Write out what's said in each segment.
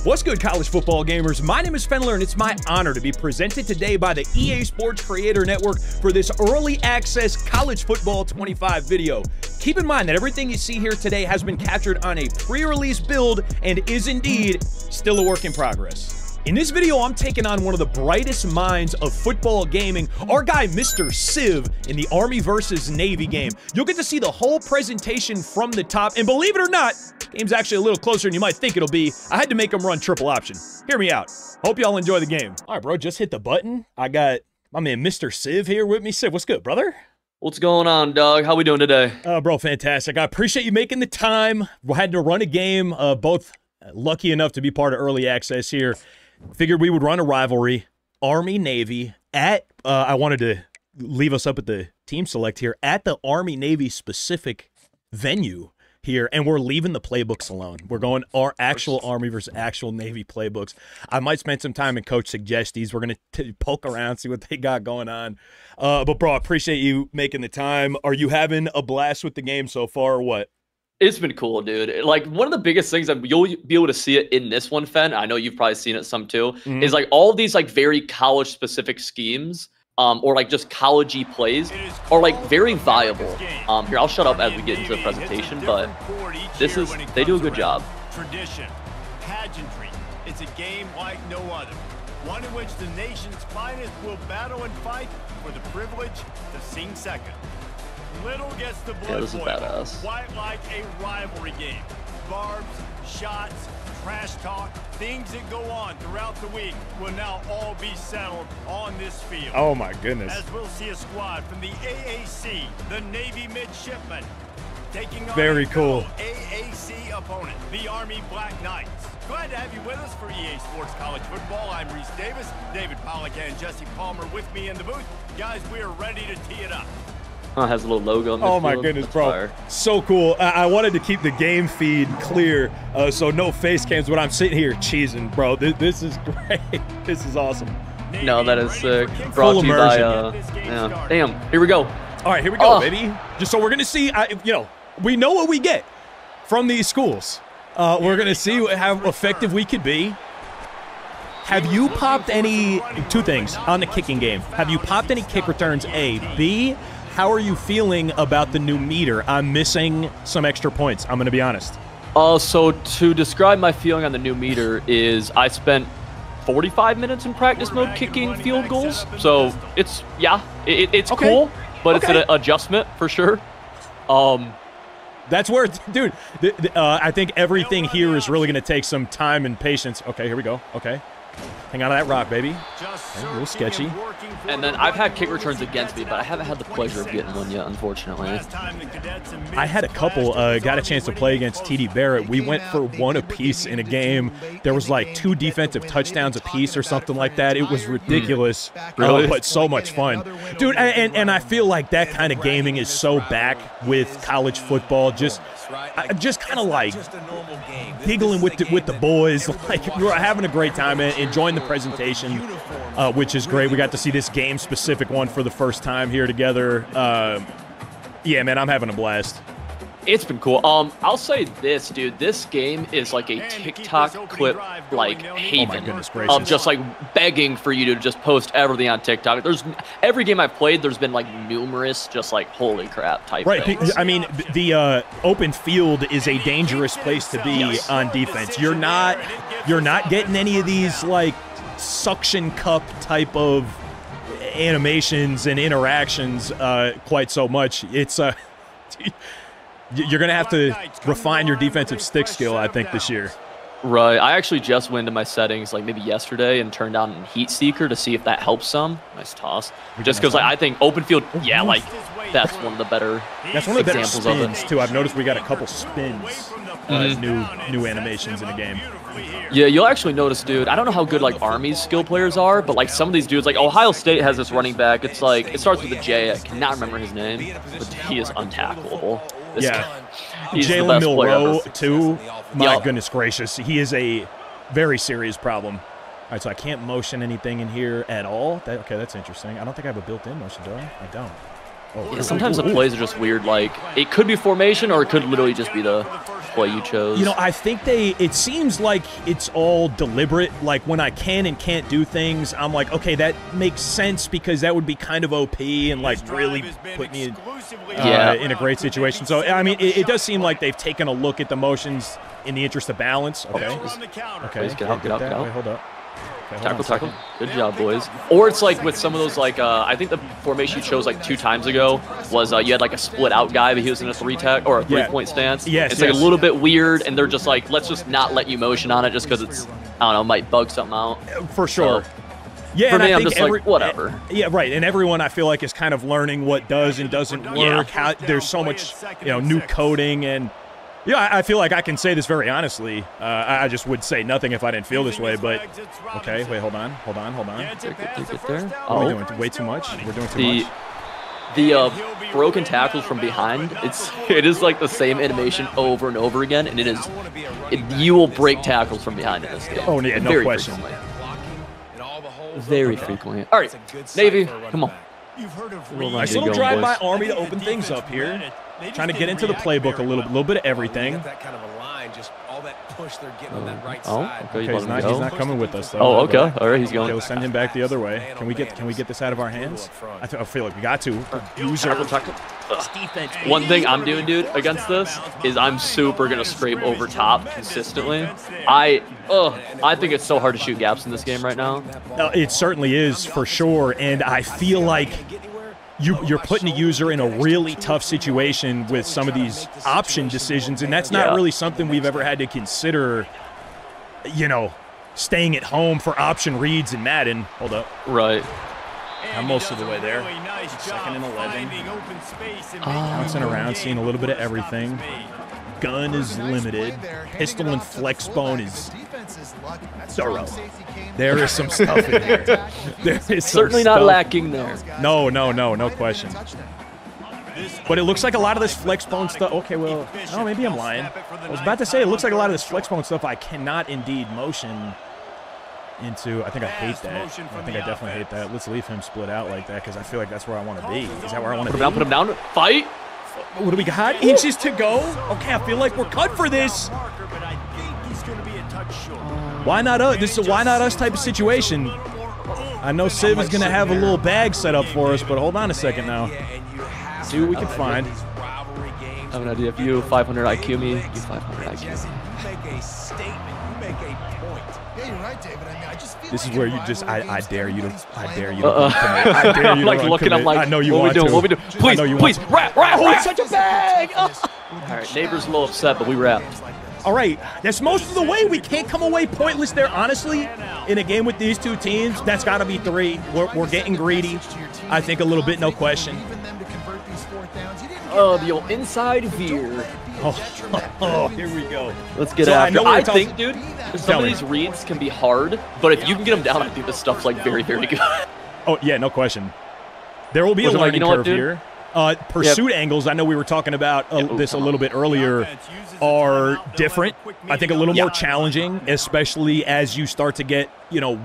What's good, college football gamers? My name is Fenler, and it's my honor to be presented today by the EA Sports Creator Network for this early access College Football 25 video. Keep in mind that everything you see here today has been captured on a pre-release build and is indeed still a work in progress. In this video, I'm taking on one of the brightest minds of football gaming, our guy MISTERCIV in the Army versus Navy game. You'll get to see the whole presentation from the top, and believe it or not, game's actually a little closer than you might think it'll be. I had to make him run triple option. Hear me out. Hope y'all enjoy the game. All right, bro, just hit the button. I got my man MISTERCIV here with me. Civ, what's good, brother? What's going on, dog? How we doing today? Bro, fantastic. I appreciate you making the time. We had to run a game, both lucky enough to be part of early access here. Figured we would run a rivalry, Army-Navy, at, I wanted to leave us up at the team select here, at the Army-Navy specific venue here, and we're leaving the playbooks alone. We're going our actual Army versus actual Navy playbooks. I might spend some time in Coach Suggesties. We're going to poke around, see what they got going on. But, bro, I appreciate you making the time. Are you having a blast with the game so far, or what? It's been cool, dude. Like, one of the biggest things that you'll be able to see it in this one, Fen, I know you've probably seen it some too, is like all these like very college-specific schemes, or like just college-y plays are like very viable. Here, I'll shut up as we get into the presentation, but they do a good job. Tradition, pageantry, it's a game like no other. One in which the nation's finest will battle and fight for the privilege to sing second. Little gets the blood boiling, quite like a rivalry game. Barbs, shots, trash talk, things that go on throughout the week will now all be settled on this field. Oh my goodness. As we'll see a squad from the AAC, the Navy Midshipmen, taking on very cool AAC opponent, the Army Black Knights. Glad to have you with us for EA Sports College Football. I'm Reese Davis, David Pollock and Jesse Palmer with me in the booth. Guys, we are ready to tee it up. Oh, it has a little logo on the Oh my goodness, bro. Fire. So cool. I wanted to keep the game feed clear, so no face cams, but I'm sitting here cheesing, bro. This is great. This is awesome. No, that is sick. Brought to you by, yeah. Damn, here we go. All right, here we go, baby. Just so we're going to see, we know what we get from these schools. We're going to see how effective we could be. Have you popped two things on the kicking game. Have you popped any kick returns, A? B, how are you feeling about the new meter? I'm missing some extra points, I'm going to be honest. So to describe my feeling on the new meter is I spent 45 minutes in practice mode kicking field goals. So it's okay. Cool, but it's an adjustment for sure. That's where, dude, I think everything here is really going to take some time and patience. Okay, here we go. Okay. Hang on to that rock, baby. Okay, a little sketchy. And then I've had kick returns against me, but I haven't had the pleasure of getting one yet, unfortunately. I had a couple. Got a chance to play against TD Barrett. We went for one apiece in a game. There was like 2 defensive touchdowns apiece or something like that. It was ridiculous, really? But so much fun. Dude, and I feel like that kind of gaming is so back with college football. Just kind of like giggling with the boys. Like, we're having a great time and enjoying the presentation, which is great. We got to see this game-specific one for the first time here together. Yeah, man, I'm having a blast. It's been cool. I'll say this, dude. This game is like a TikTok clip, like, haven of just like begging for you to just post everything on TikTok. Every game I've played, there's been like numerous, just like holy crap type things. I mean, the open field is a dangerous place to be on defense. You're not getting any of these like suction cup type of animations and interactions quite so much. It's you're going to have to refine your defensive stick skill, I think, this year. Right. I actually just went into my settings like maybe yesterday and turned on Heat Seeker to see if that helps some. Nice toss. Just because like, I think open field, like that's one of the better examples of it. Too. I've noticed we got a couple spins, new animations in the game. Yeah, you'll actually notice, dude, I don't know how good like Army's skill players are, but like some of these dudes, like Ohio State has this running back. It's like, it starts with a J. I cannot remember his name, but he is untackleable. Jalen Milroe, too. My goodness gracious. He is a very serious problem. All right, so I can't motion anything in here at all. Okay, that's interesting. I don't think I have a built-in motion, do I? I don't. Yeah, sometimes the plays are just weird. Like, it could be formation or it could literally just be the play you chose. You know, I think it seems like it's all deliberate. Like, when I can and can't do things, I'm like, okay, that makes sense because that would be kind of OP and, like, really put me in a great situation. So, I mean, it does seem like they've taken a look at the motions in the interest of balance. Okay. Okay. Get out. Wait, hold up. Okay, tackle. Good job, boys. Or it's like with some of those, like, I think the formation you chose like 2 times ago was you had like a split out guy, but he was in a 3-point stance. Yes, it's like a little bit weird, and they're just like, let's just not let you motion on it just because it's, I don't know, might bug something out. For sure. So, yeah, for and me, I I'm think just like, whatever. Yeah, right. And everyone, I feel like, is kind of learning what does and doesn't work. How there's so much, new coding and. Yeah, I feel like I can say this very honestly. I just would say nothing if I didn't feel this way, but... Okay, wait, hold on. Take it there. We're doing way too much. We're doing too much. The broken tackles from behind, it is like the same animation over and over again, and you will break tackles from behind in this game. Oh, yeah, no question. Very frequently. All right, Navy, come on. Nice little drive by Army to open things up here. Trying to get into the playbook a little bit of everything. Okay, he's not coming with us though. Oh, okay. All right, he's going. Okay, we'll send him back the other way. Can we get this out of our hands? I feel like we got to. Tackle. One thing I'm doing, dude, against this is I'm super gonna scrape over top consistently. I think it's so hard to shoot gaps in this game right now. It certainly is, for sure, and I feel like you're putting a user in a really tough situation with some of these option decisions, and that's not really something we've ever had to consider, staying at home for option reads in Madden. Hold up. Right. I'm most of the way there. 2nd and 11. Bouncing around, seeing a little bit of everything. Gun is limited. Pistol and flex bone is thorough. There is some stuff in here. There is certainly not lacking there. No question. But it looks like a lot of this flex bone stuff. Okay, well, oh, maybe I'm lying. I was about to say it looks like a lot of this flex bone stuff I cannot indeed motion into. I think I hate that. I think I definitely hate that. Let's leave him split out like that because I feel like that's where I want to be. Is that where I want to be? Put him down. Fight. What do we got? Inches to go. Okay, I feel like we're cut for this. Why not us? This is a why not us type of situation. I know Civ is going to have a little bag set up for us, but hold on a second now. See what we can find. I have an idea. If you 500 IQ me, you 500 IQ me. This is where you just, I dare you to, I dare you to I dare you to like looking, I'm like, I know you want to. What we doing? Please, wrap. Oh, such a bag! All right, neighbor's a little upset, but we wrapped. All right, that's most of the way. We can't come away pointless there, honestly. In a game with these two teams, that's got to be 3. We're getting greedy, I think, a little bit, no question. Oh, the old inside veer. Oh, here we go. Let's get after it. I think, dude, some of these reads can be hard, but if you can get them down, I think this stuff's like very, very good. Oh, yeah, no question. There will be a learning curve here. Pursuit angles, I know we were talking about this a little bit earlier, are different. I think a little more challenging, especially as you start to get,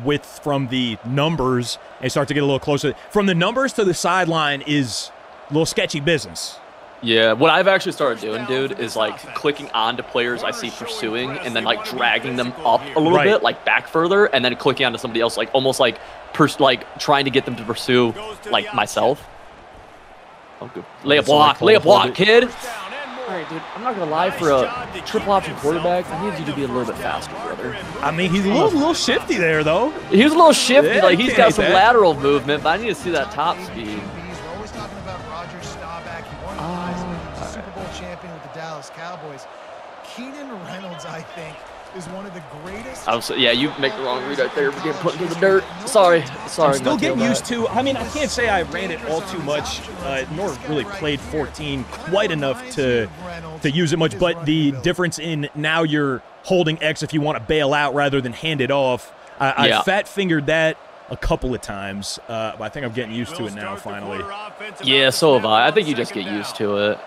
width from the numbers and start to get a little closer. From the numbers to the sideline is a little sketchy business. Yeah, what I've actually started doing, dude, is like clicking onto players I see pursuing and then like dragging them up a little bit, like back further, and then clicking onto somebody else, like almost like trying to get them to pursue like myself. Oh, good. Lay a block, kid. All right, dude, I'm not going to lie, for a triple option quarterback, I need you to be a little bit faster, brother. I mean, he's a little shifty there, though. He was a little shifty. Yeah, like, he's got some lateral movement, but I need to see that top speed. He's always talking about Roger Staubach. He won the Super Bowl champion with the Dallas Cowboys. Keenan Reynolds, I think, is one of the greatest. Yeah, you make the wrong read right there. We're getting put into the dirt. Sorry. I'm still getting used to. I mean, I can't say I ran it all too much, nor really played 14 quite enough to use it much. But the difference in now you're holding X if you want to bail out rather than hand it off. I fat-fingered that a couple of times, but I think I'm getting used to it now finally. Yeah, so have I. I think you just get used to it.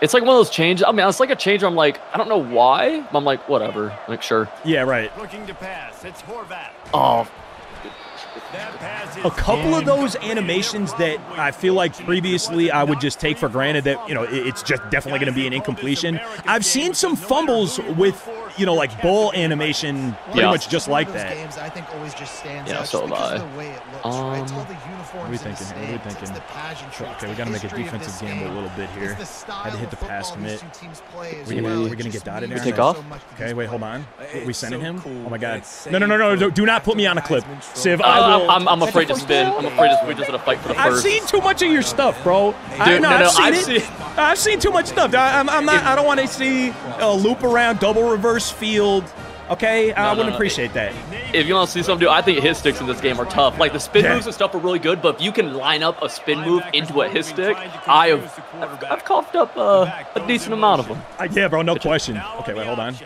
It's like one of those changes. I mean, it's like a change where I'm like, I don't know why, but I'm like, whatever. Like, sure. Yeah, right. Looking to pass. It's Horvat. Oh. A couple of those animations that I feel like previously I would just take for granted that, you know, it's just definitely going to be an incompletion. I've seen some fumbles with, you know, like ball animation pretty much just like that. Games, I think, always just stands Yeah, out so just because have of the way it looks, right? It's all the What are we uniforms in the thinking? What are we stands, it's thinking? the pageantry, Okay, we got to make a defensive gamble a little bit here. Had to hit the pass commit. We're going to get dotted take now. off? Okay, wait, hold on. We sending him? Oh my God! No! Do not put me on a clip, Civ. I'm afraid to spin. I'm afraid we're just gonna fight for the first. I've seen too much of your stuff, bro. Dude, I've seen too much stuff. I'm not. I don't want to see a loop around, double reverse field. Okay, I wouldn't appreciate that. If you want to see something, I think hit sticks in this game are tough. Like the spin moves and stuff are really good, but if you can line up a spin move into a hit stick, I've coughed up a decent amount of them. Yeah, bro, no question. Okay, wait, hold on.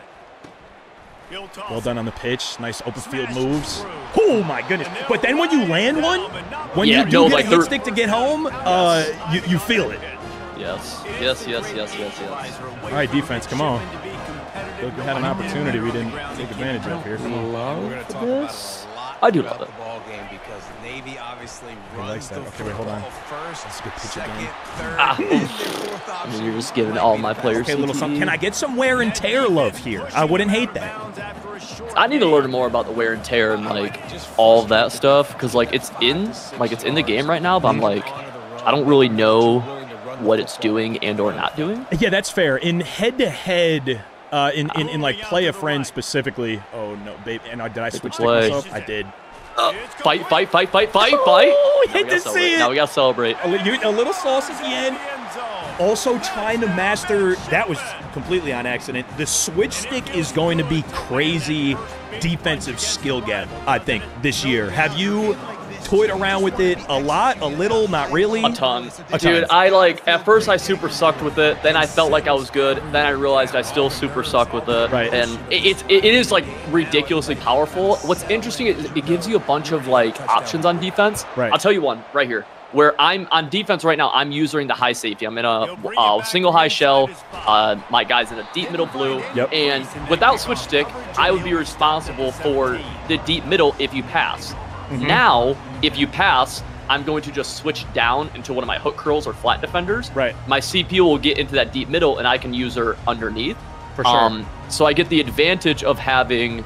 Well done on the pitch. Nice open field moves. Oh my goodness! But then when you land one, when you do get a hit stick to get home, you feel it. Yes. All right, defense, come on. Look, we had an opportunity we didn't take advantage of here. Come on. Love this. I do love it. He likes that. Okay, wait, hold on. That's a good pitch again. I mean, you're just giving all my players. Okay, little something. Can I get some wear and tear love here? I wouldn't hate that. I need to learn more about the wear and tear and like all of that stuff because like it's in the game right now, but I'm like I don't really know what it's doing and or not doing. Yeah, that's fair. In head-to-head. In like play a friend specifically. Oh no, babe! And did I switch stick myself? I did. Fight! Oh, hit to see it. Now we gotta celebrate. A little sauce at the end. Also trying to master. That was completely on accident. The switch stick is going to be crazy defensive skill gap. I think this year. Have you toyed around with it a lot, a little, not really? A ton. Dude, at first I super sucked with it, then I felt like I was good, then I realized I still super suck with it. Right. And it is like ridiculously powerful. What's interesting is it gives you a bunch of like options on defense. Right. I'll tell you one right here. Where I'm on defense right now, I'm using the high safety. I'm in a single high shell. My guy's in a deep middle blue. Yep. And without switch stick, I would be responsible for the deep middle if you pass. Now, if you pass, I'm going to just switch down into one of my hook curls or flat defenders. Right. My CPU will get into that deep middle, and I can use her underneath. For sure. So I get the advantage of being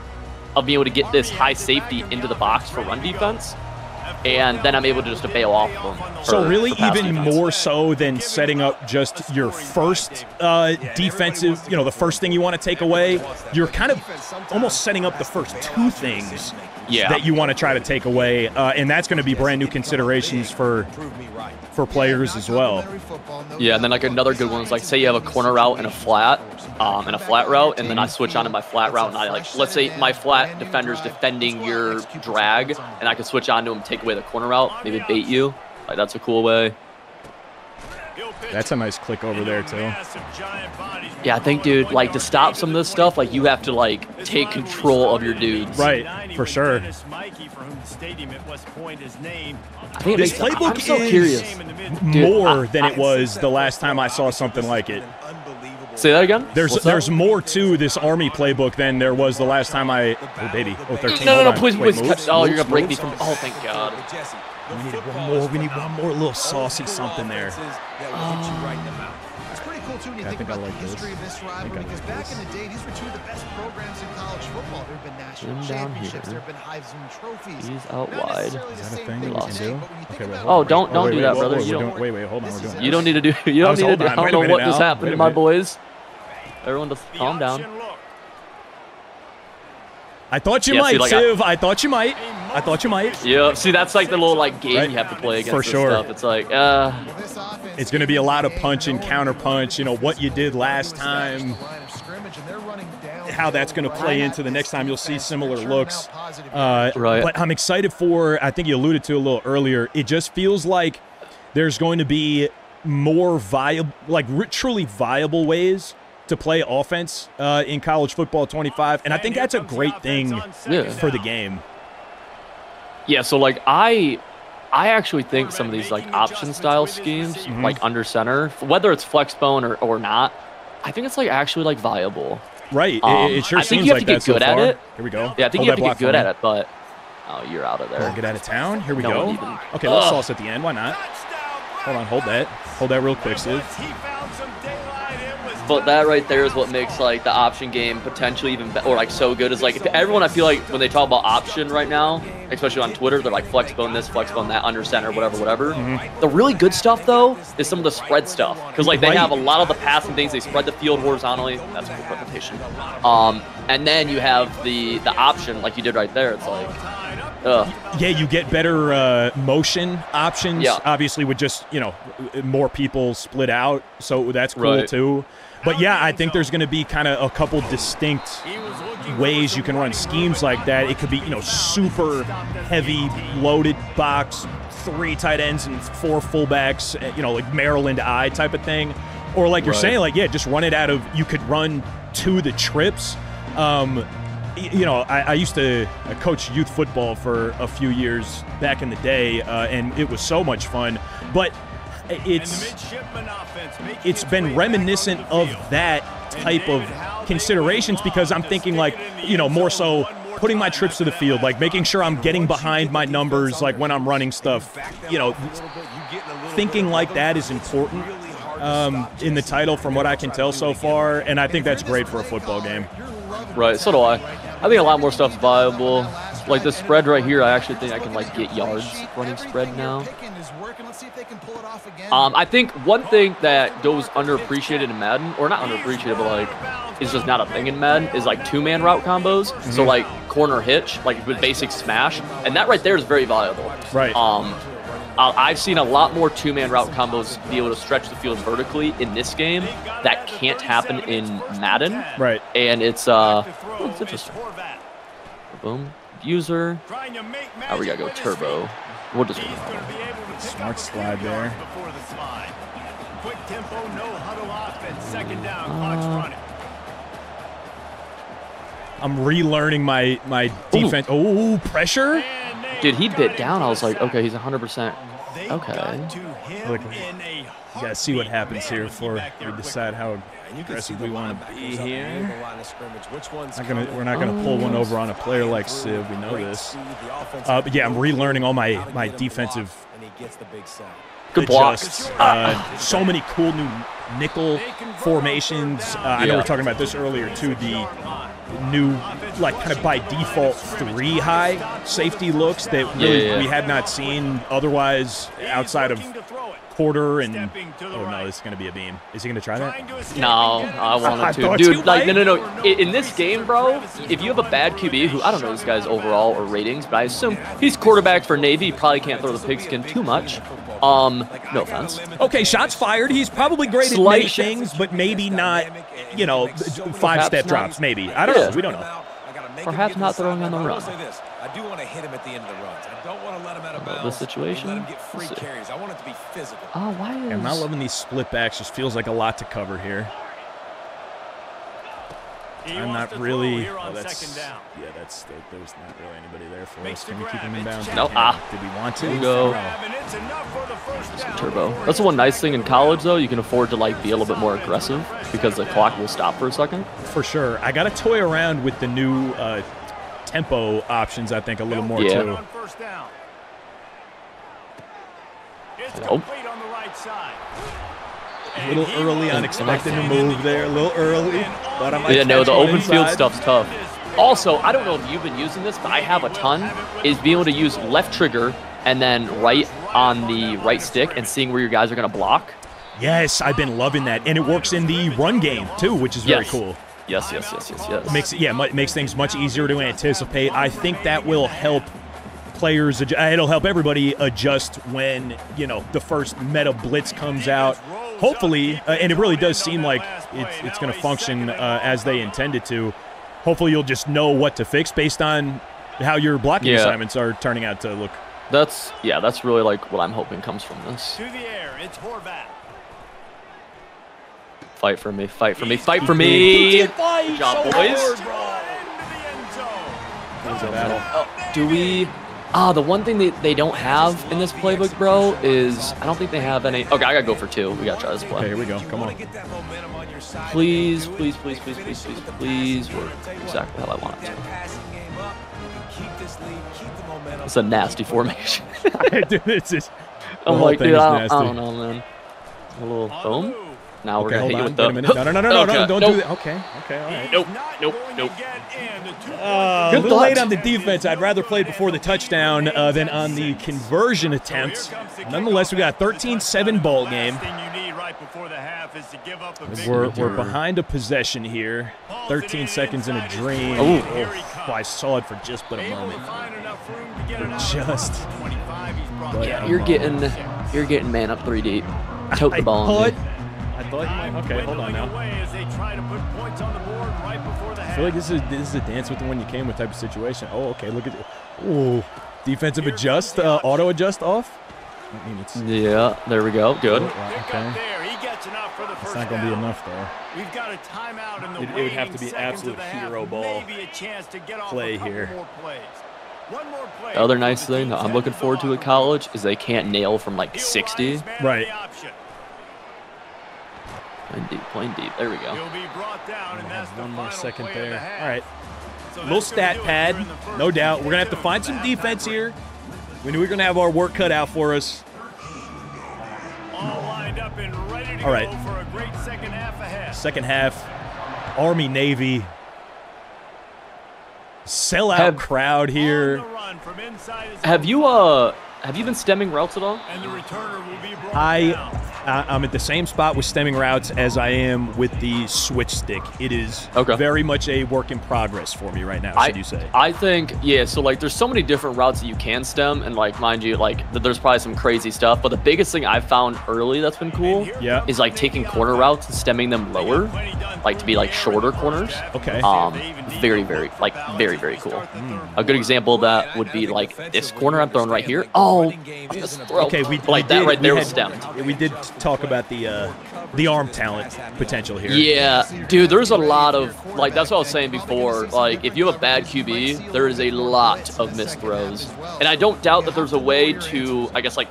able to get this high safety into the box for run defense, and then I'm able to just bail off them. So really, even defense. more so than setting up just your first defensive, you know, the first thing you want to take away, you're kind of almost setting up the first two things that you want to try to take away, and that's going to be brand new considerations for players as well. Yeah, and then like another good one is like, say you have a corner route and a flat route, and then I switch on to my flat route, and I like, let's say my flat defender's defending your drag, and I can switch on to him, take away the corner route, maybe bait you. Like that's a cool way. That's a nice click over there too. Yeah, I think, dude, like to stop some of this stuff, like you have to like take control of your dudes. Right, for sure. I think this playbook I'm so is curious. more than it was the last time I saw something like it. Say that again? There's more to this Army playbook than there was the last time I... Oh, baby. Oh, 13. No, please. Oh, you're going to break me from... Oh, thank God. We need one more. We need one more little saucy something there. It's pretty cool too when you think about the history of this rivalry, because back in the day, these were two of the best programs in college football. There have been national championships, there have been Heisman trophies. He's out wide. Is that a thing that we can do? Okay, wait, oh, don't do that, brother. Wait, hold on. We're doing you don't need to do. You don't need to do. I don't know what just happened to my boys. Everyone just calm down. I thought you might, Civ. I thought you might. Yeah. See, that's like the little like game you have to play against. For sure. Stuff. It's like, it's going to be a lot of punch and counter punch. You know what you did last time. How that's going to play into the next time you'll see similar looks. Right. But I'm excited for. I think you alluded to a little earlier. It just feels like there's going to be more viable, like truly viable ways to play offense in college football 25, and I think that's a great thing for the game. Yeah, so like I actually think some of these like option style schemes, like under center, whether it's flex bone or not, I think it's like actually like viable. Right, it sure I think seems you have like to get good at it. Here we go. Yeah, I think you have to get good at it, but Oh, you're out of there. We'll get out of town. Here we No go. one even- Okay, let's sauce at the end. Why not? Hold on, hold that. Hold that real quick, Steve. But that right there is what makes like the option game potentially even or like so good. Is like if everyone, I feel like when they talk about option right now, especially on Twitter, they're like flex bone this, flex bone that, under center, whatever. The really good stuff though is some of the spread stuff because like they have a lot of the passing things. They spread the field horizontally. That's a good reputation. And then you have the option like you did right there. It's like. Yeah, you get better motion options. Yeah. Obviously, with just more people split out, so that's cool too. But yeah, I think there's going to be kind of a couple distinct ways you can run schemes like that. It could be super heavy loaded box, 3 tight ends and 4 fullbacks, like Maryland I type of thing, or like you're saying, like just run it out of. You could run to the trips. I used to coach youth football for a few years back in the day, and it was so much fun. But it's been reminiscent of that type of considerations because I'm thinking like, more so putting my trips to the field, like making sure I'm getting behind my numbers, like when I'm running stuff, thinking like that is important in the title from what I can tell so far, and I think that's great for a football game. Right, so do I. I think a lot more stuff's viable. Like the spread right here, I actually think I can like get yards running spread now. I think one thing that goes underappreciated in Madden, or not underappreciated, but like is just not a thing in Madden, is like 2-man route combos. So like corner hitch, like with basic smash, and that right there is very valuable. Right. I've seen a lot more 2-man route combos be able to stretch the field vertically in this game that can't happen in Madden. Right. And it's interesting. Boom. User. Oh, we gotta go turbo. We'll just smart slide there. Quick tempo, no huddle offense. Second down, clock's running. I'm relearning my defense. Oh, pressure. Dude, he bit down. I was like, okay, he's 100%. Okay. Look, you gotta see what happens here before we decide how aggressive we want to be here. We're not gonna pull one over on a player like Civ. We know this. But yeah, I'm relearning all my defensive. Good blocks. So many cool new nickel formations. I know we were talking about this earlier too. The new, like, kind of by default 3 high safety looks that really we had not seen otherwise outside of Porter and oh no, this is going to be a beam. Is he going to try that? No, I wanted to. Dude, like, no. In this game, bro, if you have a bad QB, who I don't know this guy's overall or ratings, but I assume he's quarterback for Navy, he probably can't throw the pigskin too much. No offense. Okay, shots fired. He's probably great at many things, but maybe not, 5-step drops, maybe. I don't know. We don't know. Perhaps not throwing on the run. I do want to hit him at the end of the runs. I don't want to let him out of bounds. This situation. Let him get free carries. I want it to be physical. Oh, why is... I'm not loving these split backs. Just feels like a lot to cover here. I'm not really. Oh, that's yeah. There's not really anybody there for us. Can we keep him in bounds? No. Did we want to? Go. Turbo. That's the one nice thing in college, though. You can afford to like be a little bit more aggressive because the clock will stop for a second. For sure. I got to toy around with the new tempo options. I think a little more too. Oh. A little early, unexpected to move there. A little early, but I'm yeah, no, the open field stuff's tough. Also, I don't know if you've been using this, but I have a ton. Is being able to use left trigger and then right on the right stick and seeing where your guys are going to block. Yes, I've been loving that, and it works in the run game too, which is very cool. Yes. Makes things much easier to anticipate. I think that will help players. It'll help everybody adjust when the first meta blitz comes out. Hopefully, and it really does seem like it's going to function as they intended to. Hopefully, you'll just know what to fix based on how your blocking assignments are turning out to look. That's really like what I'm hoping comes from this. To the air, it's Horvath. Fight for me, fight for me, fight for me! Good job, boys. Oh, do we? The one thing they don't have in this playbook, bro, is I don't think they have any. Okay, I gotta go for 2. We gotta try this play. Okay, here we go. Come on. Please, please, please, please, please, please, please work exactly how I want it to. It's a nasty formation. Dude, it's just. I'm like, dude, I don't know, man. A little boom. Now we're gonna hit you with the. Wait a minute. No, don't do that. Okay, all right. Nope. A little late on the defense. I'd rather play it before the touchdown than on the conversion attempt. Nonetheless, we got a 13-7 ball game. We're behind a possession here. 13 seconds in a dream. Oh, I saw it for just but a moment. Yeah, you're getting man up 3 deep. Tote the ball. I thought you might. Okay, hold on now. I feel like this is a dance with the one you came with type of situation. Oh, okay. Look at it. Oh, defensive adjust, auto adjust off. I mean, yeah, there we go. Good. Okay. It's not going to be enough, though. We've got a timeout in the It would have to be absolute hero ball play here. The other nice thing that I'm looking forward to at college is they can't nail from like 60. Right. Playing deep. There we go. One more second there. All right. Little stat pad, no doubt. We're going to have to find some defense here. We knew we were going to have our work cut out for us. All right. Second half. Army, Navy. Sellout crowd here. Have you been stemming routes at all? I'm at the same spot with stemming routes as I am with the switch stick. It is very much a work in progress for me right now, should you say. I think, yeah, so like there's so many different routes that you can stem, and like mind you, like there's probably some crazy stuff, but the biggest thing I've found early that's been cool is like taking corner routes and stemming them lower, like to be like shorter corners. Okay. Very, very cool. A good example of that would be like this corner I'm throwing right here. Oh, okay, that right there was stemmed. We did talk about the arm talent potential here. Yeah, dude, there's a lot of, like, that's what I was saying before. Like, if you have a bad QB, there is a lot of missed throws. And I don't doubt that there's a way to, I guess, like,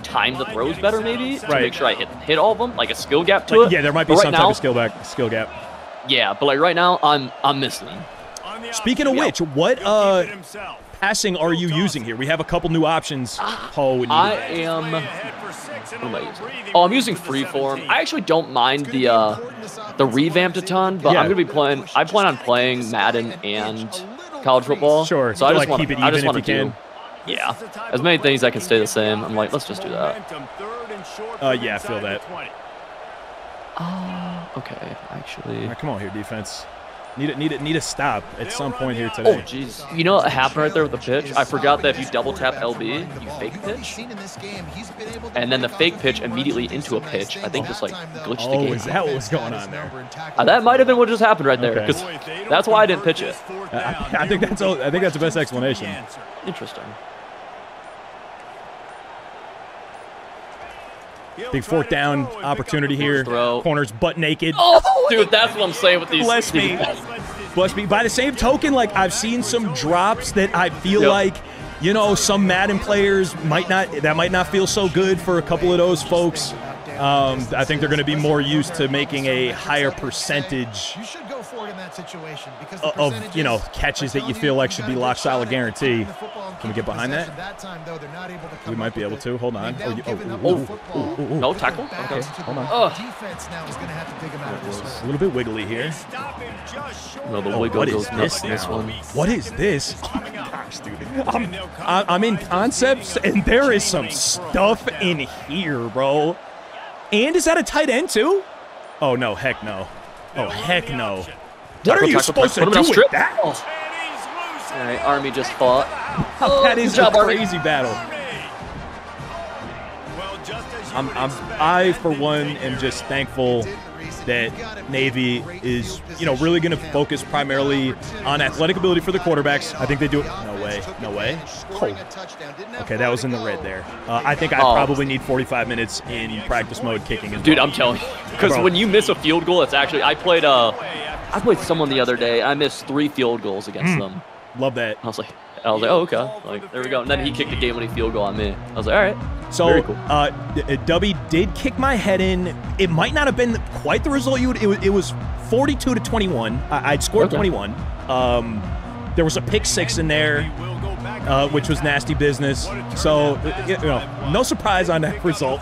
time the throws better, maybe, to make sure I hit all of them, like a skill gap to it. Yeah, there might be some type of skill gap. Yeah, but, like, right now, I'm missing them. Speaking of which, what passing are you using here? We have a couple new options. Paul, I'm using Freeform. I actually don't mind the revamped a ton, but I'm gonna be playing. I plan on playing Madden and college football. Sure. So I just want keep it even if you can. Yeah, as many things that can stay the same. I'm like, let's just do that. Yeah, I feel that. Okay, actually. All right, come on here, defense. Need a stop at some point here today. Oh, jeez. You know what happened right there with the pitch? I forgot that if you double tap LB, you fake pitch. And then the fake pitch immediately into a pitch, I think just like glitched the game. Oh, is that what was going on there? That might have been what just happened right there, because that's why I didn't pitch it. I think that's the best explanation. Interesting. Big fourth down opportunity here. Corners butt naked. Oh, dude, that's what I'm saying with these. Bless me. Bless me. By the same token, like, I've seen some drops that I feel like, you know, some Madden players might not feel so good for a couple of those folks. I think they're going to be more used to making a higher percentage of, you know, catches that you feel like should be lock solid guarantee. Can we get behind that? We might be able to. Hold on. No tackle. Okay, hold on. A little bit wiggly here. No, the wiggle goes nuts in this one. What is this? Oh my gosh, dude. I'm in concepts, and there is some stuff in here, bro. And is that a tight end too? Oh no, heck no. Oh heck no. What are you supposed to do with that? All right, Army just fought. That is a crazy battle. I for one am just thankful that Navy is, you know, really going to focus primarily on athletic ability for the quarterbacks. I think they do it. No way. Oh. Okay, that was in the red there. I think I probably need 45 minutes in practice mode kicking as well. Dude, I'm telling you, because when you miss a field goal, it's actually, I played someone the other day. I missed 3 field goals against them. Love that. I was like, I was like, oh, okay. Like, there we go. And then he kicked a game-winning field goal on me. I was like, all right. So, very cool. Dubby did kick my head in. It might not have been quite the result you would. It was 42-21. I'd scored 21. There was a pick 6 in there, which was nasty business. So, no surprise on that result.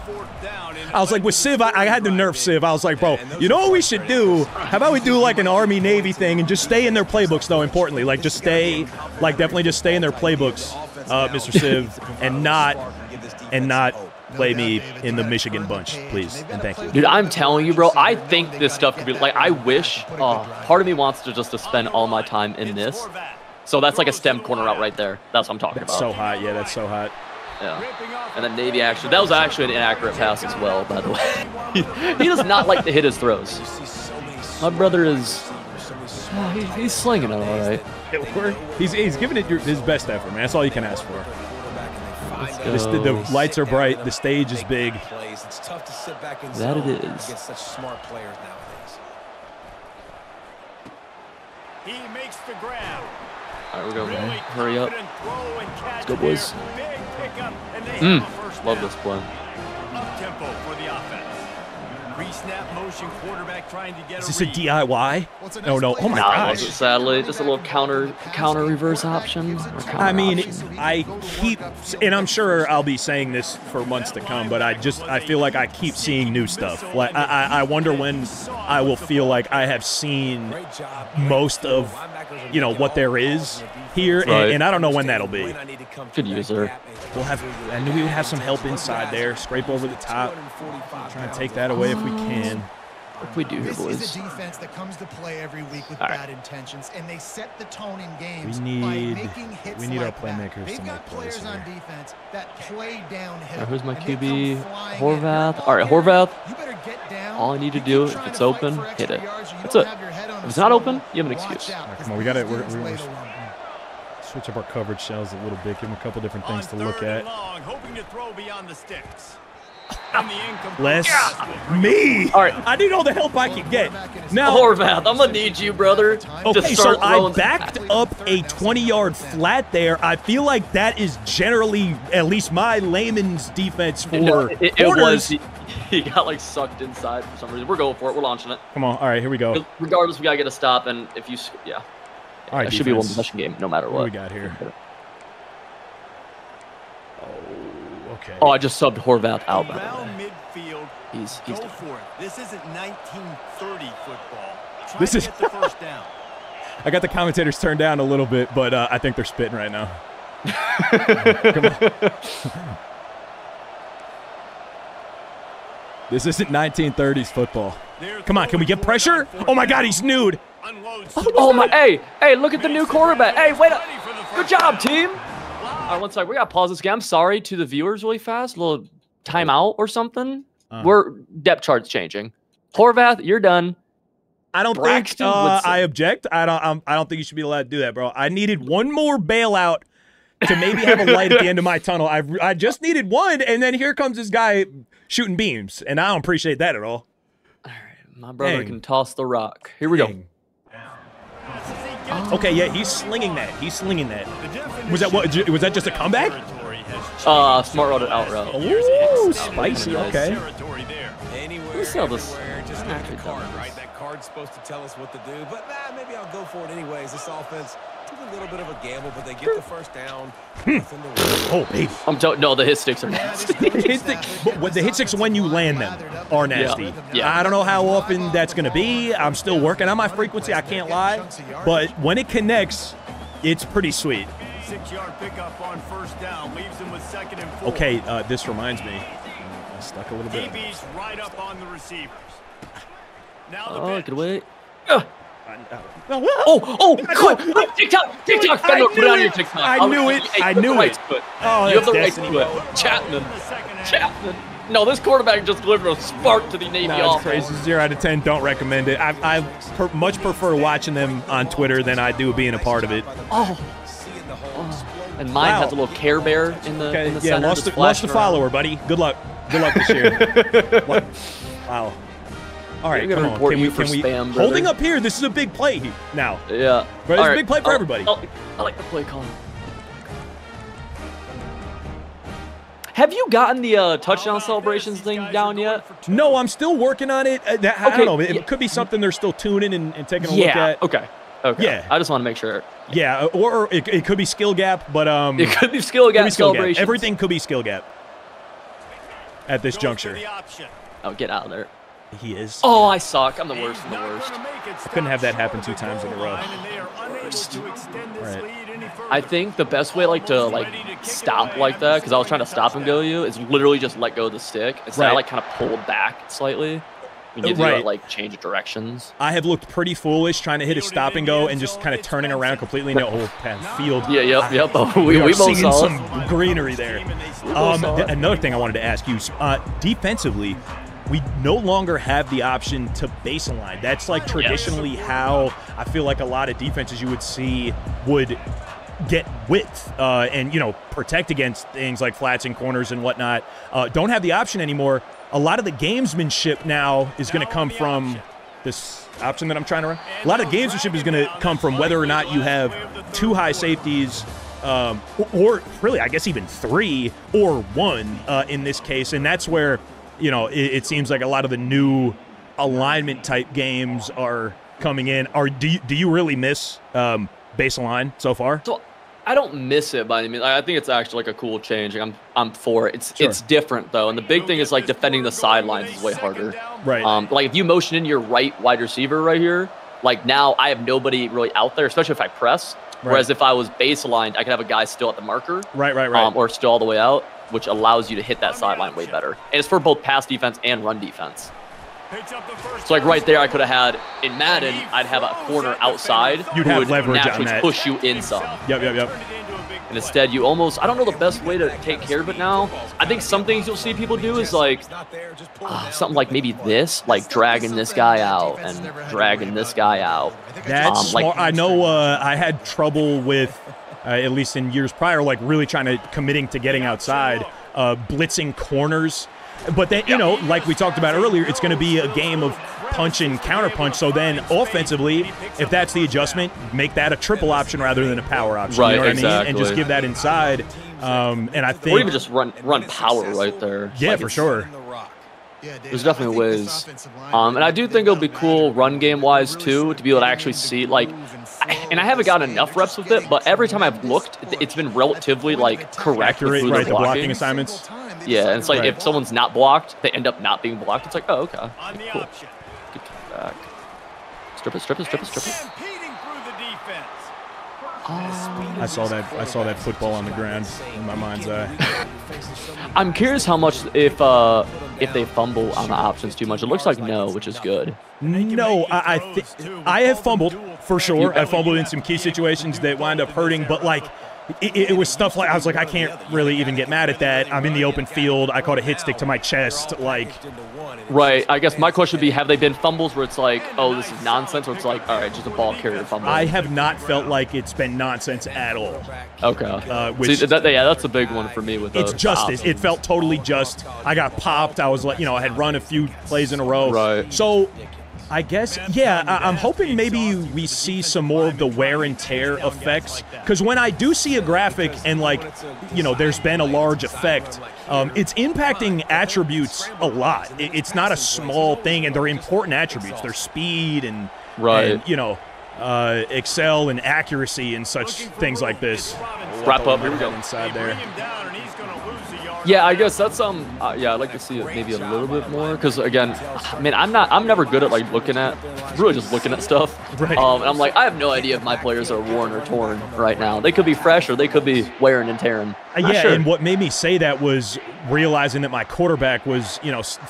I was like, with Civ, I had to nerf Civ. I was like, bro, you know what we should do? How about we do like an Army-Navy thing and just stay in their playbooks, though, importantly. Like, just stay, like, definitely just stay in their playbooks, Mr. Civ, and not play me in the Michigan bunch, please, and thank you. Dude, I'm telling you, bro, I think this stuff could be, like, I wish, part of me wants to just spend all my time in this. So that's like a stem corner route right there. That's what I'm talking about. So hot, yeah, that's so hot. Yeah. And then Navy action. That was actually an inaccurate pass as well, by the way. He does not like to hit his throws. My brother is... he's slinging it all right. He's giving it his best effort, man. That's all you can ask for. The lights are bright. The stage is big. That it is. He makes the grab. All right, we're going, man. Hurry up. Let's go, boys. Love this play. Up-tempo for the offense. Pre-snap motion quarterback trying to get Is this a DIY? No, no. Oh my gosh. Sadly, just a little counter reverse option. I mean, I keep, and I'm sure I'll be saying this for months to come, but I feel like I keep seeing new stuff. Like I wonder when I will feel like I have seen most of, what there is here, and I don't know when that'll be. Good user. I knew we would have some help inside there. Scrape over the top. Try and take that away if we can. What we do here, boys? This is a defense that comes to play every week with bad intentions, and they set the tone in games we need by making hits our like playmakers They've to got make plays players on defense that play downhill. Who's my and QB? they come flying Horvath. in. All right, Horvath. You better get down. All I need to You do, keep if trying it's to open, fight for hit it. extra yards, or you That's don't it. have your head on If a it's not swivel. open, you have an Watch excuse. out, Come 'cause on, we got these to dudes lay the lump. switch up our coverage shells a little bit. Give them a couple different things to look at. Long, hoping to throw beyond the sticks. Less me. All right. I need all the help I can get. Now, Horvath, I'm gonna need you, brother. okay, so I backed up a 20-yard flat there. I feel like that is generally, at least my layman's defense for it was. He got like sucked inside for some reason. We're going for it. We're launching it. Come on. All right, here we go. Regardless, we gotta get a stop, and if you, All right, it should be a one-possession game, no matter what. What do we got here? Okay. Oh, I just subbed Horvath out. Around midfield, He's go for it. This isn't 1930 football. Try This to is- get the first down. I got the commentators turned down a little bit, but I think they're spitting right now. Come on. This isn't 1930s football. Come on, can we get pressure? Oh my God, he's nude. Oh my! Hey! Look at the new quarterback. Hey, wait up! Good job, team. All right, one second. We gotta pause this game. I'm sorry to the viewers, really fast. A little timeout or something. We're depth chart's changing. Horvath, you're done. I don't think I object. I don't think you should be allowed to do that, bro. I needed one more bailout to maybe have a light at the end of my tunnel. I just needed one, and then here comes this guy shooting beams, and I don't appreciate that at all. All right, my brother can toss the rock. Here we go. Okay, yeah, he's slinging that. He's slinging that. Was that what? Was that just a comeback? Smart route out route. Ooh, spicy. Okay. Let's sell this. Just a card, right? That card's supposed to tell us what to do, but maybe I'll go for it anyways. This offense took a little bit of a gamble, but they get the first down. Oh, baby. No, the hit sticks are nasty. The hit sticks when you land them are nasty. Yeah. I don't know how often that's going to be. I'm still working on my frequency. I can't lie. But when it connects, it's pretty sweet. 6-yard pickup on first down leaves him with 2nd and 4. Okay, this reminds me. I stuck a little bit. DB's right up on the receivers. Now the Oh, good wait. Quick! TikTok! Put it on your TikTok. I knew it. I knew it. Oh, you have the right destiny. foot. Chapman. No, this quarterback just delivered a spark to the Navy No, it's offense. crazy. 0 out of 10. Don't recommend it. I much prefer watching them on Twitter than I do being a part of it. And mine has a little Care Bear in the Okay, center. lost the follower, buddy. Good luck. Good luck this year. Wow. All right, come on. Can we spam, holding up here? This is a big play now. Yeah. But it's a big play for everybody. I like the play call. Have you gotten the touchdown celebrations thing down yet? No, I'm still working on it. I don't know. It could be something they're still tuning and taking a look at. Okay. Yeah. I just want to make sure. Yeah, or it could be skill gap, but it could be skill gap celebration. Everything could be skill gap at this juncture. Oh, get out of there. He is. Oh, I suck. I'm the worst of the worst. Couldn't have that happen 2 times in a row. Right. I think the best way to stop like that, because I was trying to stop and go you, is literally just let go of the stick. Instead, I kind of pulled back slightly. You need to change of directions. I have looked pretty foolish trying to hit a stop and go and just kind of turning around completely in the whole field. Yeah, yep. We both seeing saw some greenery there. Another thing I wanted to ask you, defensively, we no longer have the option to baseline. That's like traditionally how I feel like a lot of defenses you would see would get width and, protect against things like flats and corners and whatnot. Don't have the option anymore. A lot of the gamesmanship now is going to come from this option that I'm trying to run. A lot of gamesmanship is going to come from whether or not you have 2 high safeties or really, I guess, even 3 or 1 in this case. And that's where, it seems like a lot of the new alignment type games are coming in. Do you really miss baseline so far? So I don't miss it by any means. I think it's actually a cool change. I'm for it. It's different though, and the big thing is defending the sidelines is way harder. Right. If you motion in your right wide receiver right here, now I have nobody really out there, especially if I press. Right. Whereas if I was baselined, I could have a guy still at the marker. Right. Or still all the way out, which allows you to hit that sideline way better. And it's for both pass defense and run defense. So right there, I could have had in Madden, I'd have a corner outside. You'd have leverage on that. Push you in some. Yep. And instead, you almost, I don't know the best way to take care of it now. I think some things you'll see people do is something like maybe this, dragging this guy out and dragging this guy out. That's smart. I know I had trouble with, at least in years prior, really trying to committing to getting outside, blitzing corners. But then, like we talked about earlier, it's going to be a game of punch and counterpunch. So then offensively, if that's the adjustment, make that a triple option rather than a power option. Right, you know what exactly. I mean? And just give that inside. And I think, or even just run power right there. Yeah, for sure. There's definitely ways. And I do think it'll be cool run game wise too, to be able to actually see and I haven't gotten enough reps with it, but every time I've looked, it's been relatively correct with the blocking. blocking assignments. Yeah, and it's if someone's not blocked, they end up not being blocked. It's oh, okay. Cool. Good back. Strip it. I saw that football on the ground in my mind's eye. I'm curious how much if they fumble on the options too much. It looks like no, which is good. No, I have fumbled for sure. I fumbled in some key situations that wind up hurting, but it was stuff I was I can't really even get mad at that. I'm in the open field. I caught a hit stick to my chest. Right. I guess my question would be, have they been fumbles where it's oh, this is nonsense, or it's all right, just a ball carrier fumble? I have not felt like it's been nonsense at all. Okay. See, that's a big one for me with it's justice. It felt totally just. I got popped. I was I had run a few plays in a row. Right. So I guess, yeah, I'm hoping maybe we see some more of the wear and tear effects. Because when I do see a graphic and, there's been a large effect, it's impacting attributes a lot. It's not a small thing, and they're important attributes. They're speed and, excel and accuracy and such things like this. Wrap up. Here we go. Inside there. Yeah, I guess that's yeah, I'd like to see it maybe a little bit more, because again, I'm never good at looking at stuff. Right. And I'm I have no idea if my players are worn or torn right now. They could be fresh or they could be wearing and tearing. Yeah, sure. And what made me say that was realizing that my quarterback was,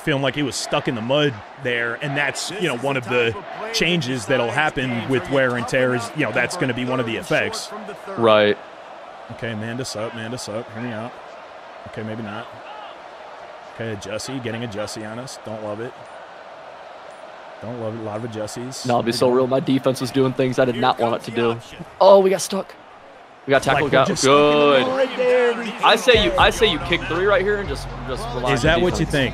feeling like he was stuck in the mud there, and that's, one of the changes that'll happen with wear and tear is, that's going to be one of the effects. Right. Okay, man this up, hear me out. Okay, maybe not. Okay, getting a Jussie on us. Don't love it. A lot of Jussies. No, I'll be so real. My defense was doing things I did not want it to do. Oh, we got stuck. We got tackled. Good. I say you kick 3 right here and just rely on Is that what you think?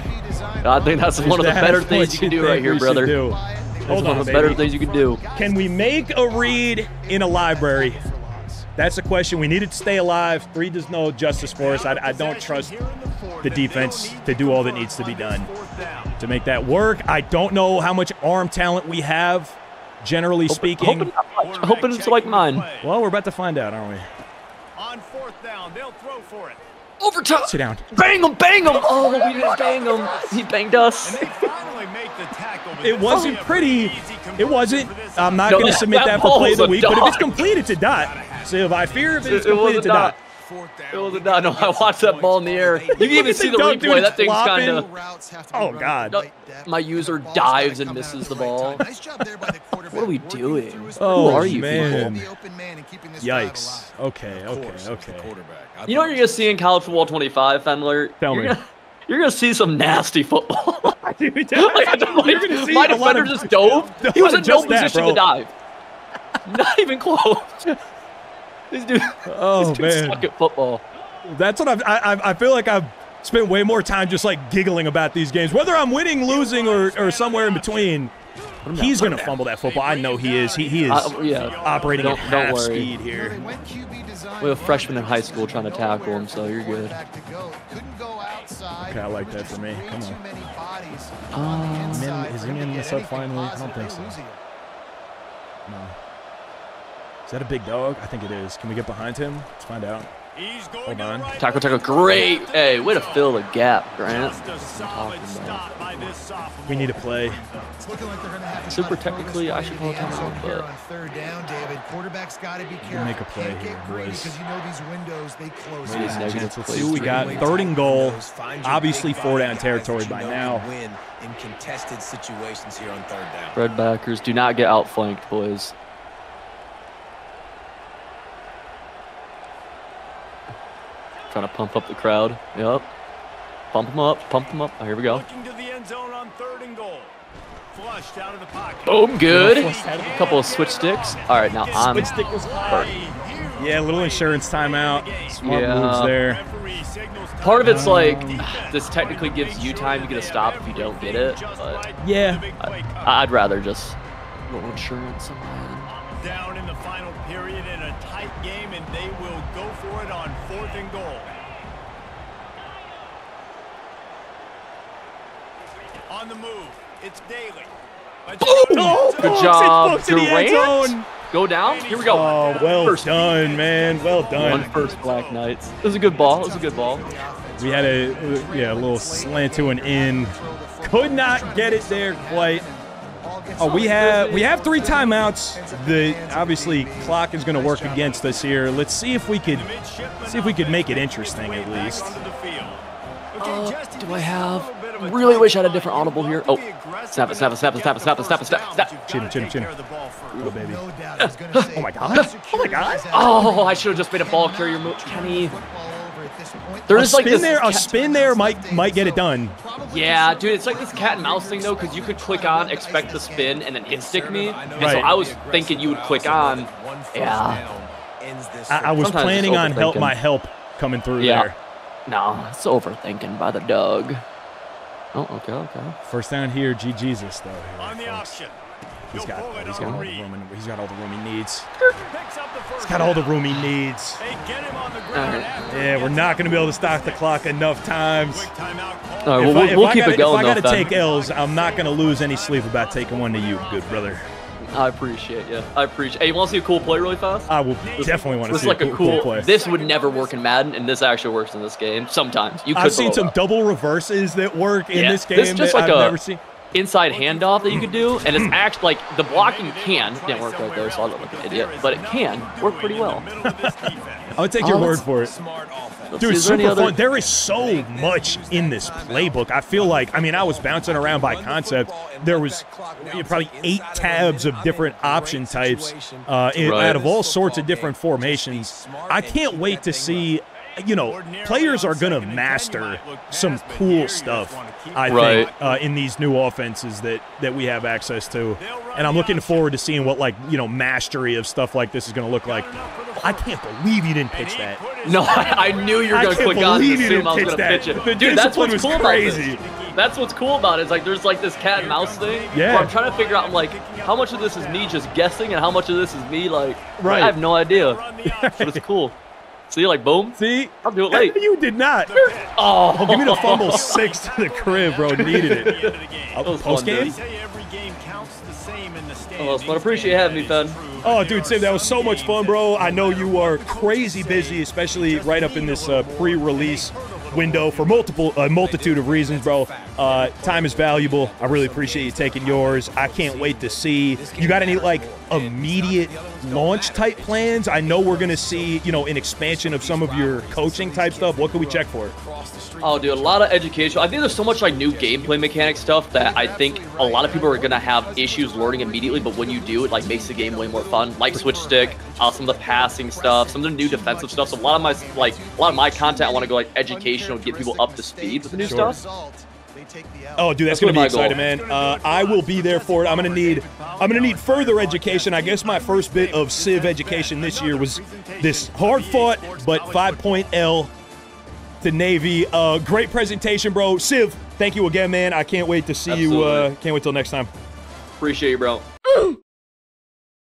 I think that's one of the better things you can do right here, brother. Hold on, one of the better things you can do. Can we make a read in a library? That's the question. We need it to stay alive. 3 does no justice for us. I don't trust the defense to do all that needs to be done to make that work. I don't know how much arm talent we have, generally speaking. Hoping it's like mine. Well, we're about to find out, aren't we? On 4th down, they'll throw for it. Overtime. Sit down. Bang him, bang him. Oh, we didn't bang him. He banged us. And they finally make the tackle. It wasn't pretty. It wasn't. I'm not going to submit that for play of the week, but if it's complete, it's a dot. So if I fear if it's complete, it's a dot. It was a dot. No, I watched that ball in the air. You can even see the replay. That thing's kind of. Oh, God. My user dives and misses the ball. What are we doing? Oh, who are you man. people? Yikes. Okay. You know what you're going to see in college football 25, Fendler? Tell me. You're going to see some nasty football. Dude, You're going to see my defender just dove. He was in no position to dive. Not even close. These dudes suck at football. That's what I feel like I've spent way more time just like giggling about these games. Whether I'm winning, losing, or somewhere in between, he's going to fumble that football. I know he is. He is operating at half speed here. We have a freshman in high school trying to tackle him, so you're good. Okay, I like that for me. Come on. Is he in the sub finally? I don't think so. No. Is that a big dog? I think it is. Can we get behind him? Let's find out. Hold on. Tackle, great. Hey, way to fill the gap, Grant. We need to play. Super technically, I should call a timeout, but we'll make a play here, boys. Let's see what we got. 3rd and goal. Obviously 4-down territory by now. In contested situations here on 3rd down. Redbackers, do not get outflanked, boys. Trying to pump up the crowd. Yep. Pump them up. Pump them up. Oh, here we go. Looking to the end zone on 3rd and goal. Flushed out of the pocket. Boom, good. A couple of switch sticks. All right, now I'm. Switch stick was hard. Yeah, a little insurance timeout. Smart moves there. Part of it's like this technically gives you time to get a stop if you don't get it. But yeah, I'd rather just a little insurance on my end. Down in the final period in a tight game, and they will go for it on 4th and goal. On the move, it's Daly. Good job, Durant. Go down. Here we go. Oh, well done, man. Well done. 1 first, Black Knights. It was a good ball. It was a good ball. We had a little slant to an in. Could not get it there quite. Oh, we have 3 timeouts. The obviously clock is going to work against us here. Let's see if we could make it interesting at least. Do I have? Really wish I had a different audible here. Oh, snap it. Chin. Oh, baby. Oh, my God. Oh, I should have just made a ball carrier move. Kenny. There's like a spin there might get it done. Yeah, dude, it's like this cat and mouse thing though, because you could click on, expect the spin, and then hit stick me. And so I was thinking you would click on. Yeah. I was planning on my help coming through there. No, it's overthinking by the dog. Oh, okay. 1st down here, Jesus though. On the option. He's got all the room he needs. He's got all the room he needs. Yeah, we're not going to be able to stop the clock enough times. All right, we'll keep it going. If I got to take L's, I'm not going to lose any sleep about taking one to you, good brother. I appreciate you. Hey, you want to see a cool play really fast? I will definitely want to see a cool play. This would never work in Madden, and this actually works in this game. Sometimes. I've seen some double reverses that work in this game just that like I've never seen. Inside handoff that you could do, and it's actually like the blocking didn't work right there, so I look like an idiot, but it can work pretty well. I would take your word for it. Dude, super fun. There is so much in this playbook. I feel like, I was bouncing around by concept. There was probably 8 tabs of different option types out of all sorts of different formations. I can't wait to see. Players are going to master some cool stuff, I think, in these new offenses that we have access to. And I'm looking forward to seeing what, mastery of stuff like this is going to look like. I can't believe you didn't pitch that. No, I knew you were going to click on to assume I was going to pitch it. Dude, that's what's cool about this. that's what's cool about it. It's like there's like this cat and mouse thing. Yeah. Where I'm trying to figure out, I'm like, how much of this is me just guessing and how much of this is me like, right. I have no idea. But it's cool. See, like, boom. See? I'll do it late. You did not. Oh, Give me the fumble 6 to the crib, bro. Needed it. Post game? Oh, I appreciate having me, Fen. Oh, dude, Sim, that was so much fun, bro. I know you are crazy busy, especially right up in this pre-release window for multitude of reasons, bro. Time is valuable. I really appreciate you taking yours. I can't wait to see. You got any like immediate launch type plans? I know we're gonna see, you know, an expansion of some of your coaching type stuff. What can we check for? Oh, dude, a lot of education. I think there's so much like new gameplay mechanic stuff that I think a lot of people are gonna have issues learning immediately. But when you do, it like makes the game way more fun. Like switch stick, some of the passing stuff, some of the new defensive stuff. So a lot of my content, I want to go like educational, get people up to speed with the new stuff. Oh, dude, that's gonna be exciting, man. I will be there for it. I'm gonna need further education. I guess my first bit of Civ education this year was this hard-fought but 5-point L to Navy. Great presentation, bro. Civ, thank you again, man. I can't wait to see you. Can't wait till next time. Appreciate you, bro.